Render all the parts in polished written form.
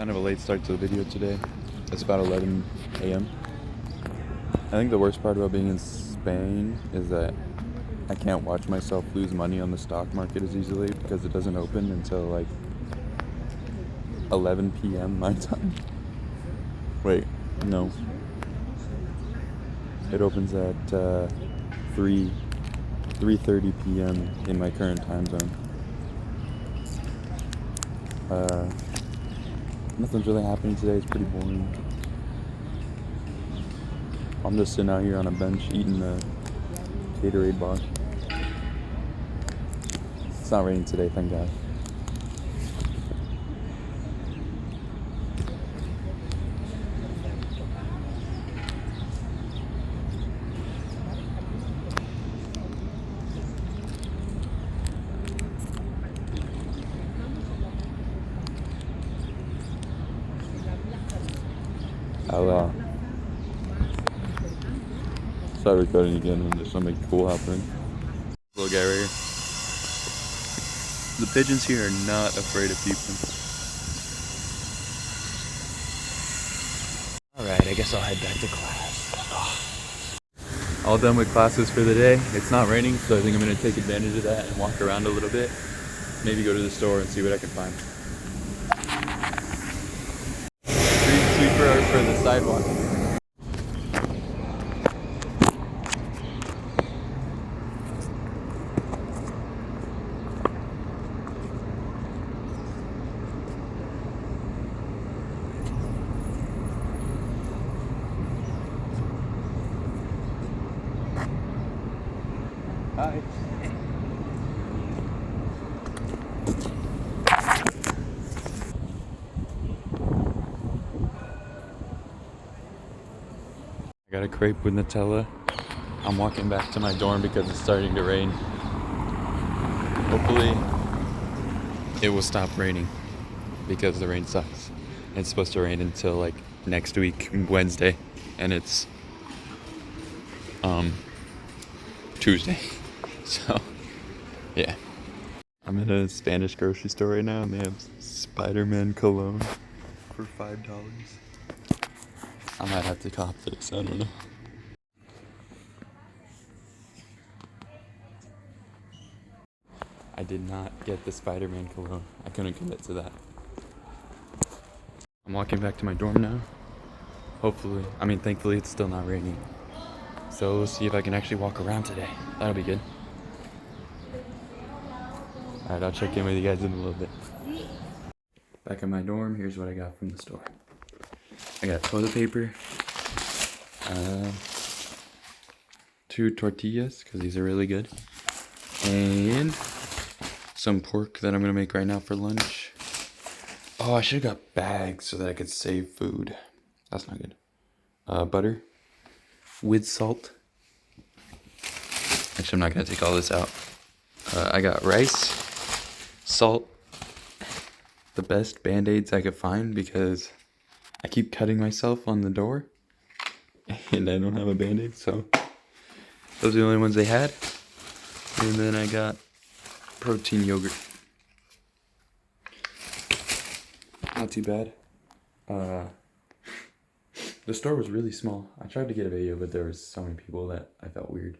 Kind of a late start to the video today. It's about 11 a.m. I think the worst part about being in Spain is that I can't watch myself lose money on the stock market as easily because it doesn't open until like 11 p.m. my time. Wait, no. It opens at 3:30 p.m. in my current time zone. Nothing's really happening today. It's pretty boring. I'm just sitting out here on a bench eating a Gatorade bar. It's not raining today, thank God. I'll start recording again when there's something cool happening. Little guy right here. The pigeons here are not afraid of people. Alright, I guess I'll head back to class. All done with classes for the day. It's not raining, so I think I'm going to take advantage of that and walk around a little bit. Maybe go to the store and see what I can find. Street sweeper for the sidewalk. Hi. I got a crepe with Nutella. I'm walking back to my dorm because it's starting to rain. Hopefully it will stop raining because the rain sucks. It's supposed to rain until like next week, Wednesday, and it's Tuesday. So yeah. I'm in a Spanish grocery store right now and they have Spider-Man cologne for $5. I might have to cop this, I don't know. I did not get the Spider-Man cologne. I couldn't commit to that. I'm walking back to my dorm now. Thankfully it's still not raining. So we'll see if I can actually walk around today. That'll be good. Alright, I'll check in with you guys in a little bit. Back in my dorm, here's what I got from the store. I got toilet paper, 2 tortillas, because these are really good, and some pork that I'm going to make right now for lunch. Oh, I should have got bags so that I could save food. That's not good. Butter with salt. Actually, I'm not going to take all this out. I got rice, salt, the best Band-Aids I could find because I keep cutting myself on the door and I don't have a Band-Aid, so those are the only ones they had. And then I got protein yogurt. Not too bad. The store was really small. I tried to get a video, but there was so many people that I felt weird.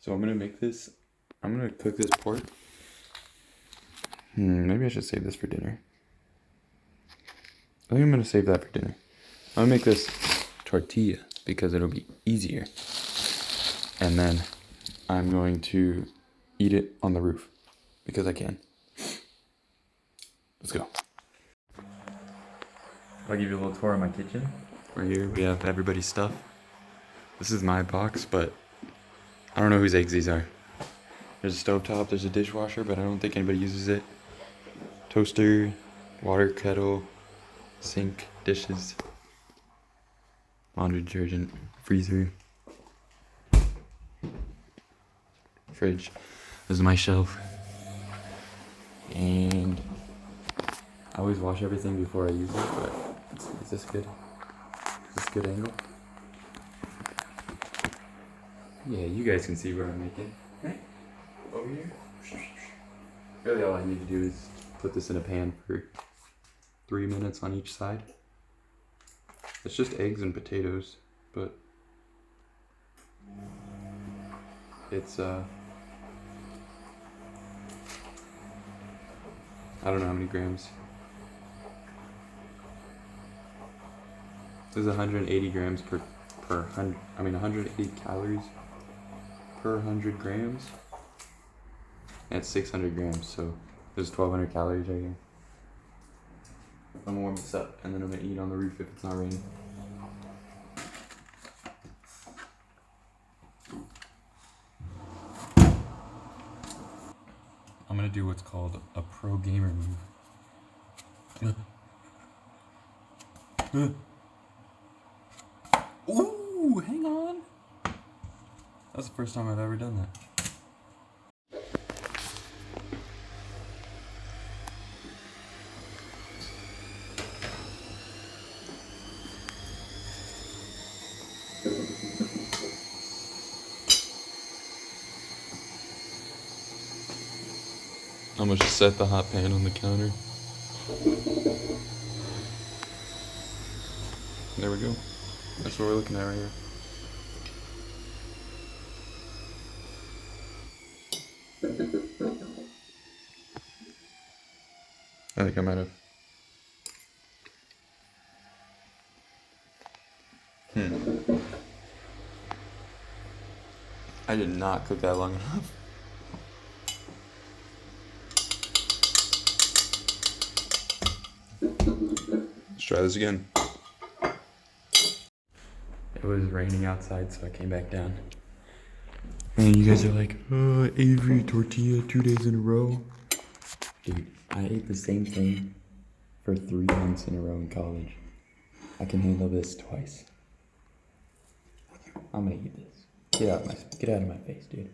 So I'm gonna make this. I'm gonna cook this pork. Maybe I should save this for dinner. I think I'm gonna save that for dinner. I'm gonna make this tortilla because it'll be easier. And then I'm going to eat it on the roof because I can. Let's go. I'll give you a little tour of my kitchen. Right here we have everybody's stuff. This is my box, but I don't know whose eggs these are. There's a stovetop, there's a dishwasher, but I don't think anybody uses it. Toaster, water kettle, sink, dishes, laundry detergent, freezer, fridge. This is my shelf. And I always wash everything before I use it, but is this good? Is this good angle? Yeah, you guys can see where I'm making. Right? Over here. Really all I need to do is put this in a pan for 3 minutes on each side. It's just eggs and potatoes, but it's I don't know how many grams. This is 180 grams per 180 calories per 100 grams. And it's 600 grams, so there's 1,200 calories right here. I'm gonna warm this up, and then I'm gonna eat on the roof if it's not raining. I'm gonna do what's called a pro gamer move. Ooh, hang on. That's the first time I've ever done that. I'm gonna just set the hot pan on the counter. There we go. That's what we're looking at right here. I think I might have. I did not cook that long enough. Let's try this again. It was raining outside, so I came back down. And you guys are like, oh, Avery, tortilla 2 days in a row. Dude, I ate the same thing for 3 months in a row in college. I can handle this twice. I'm gonna eat this. Get out of my face, dude.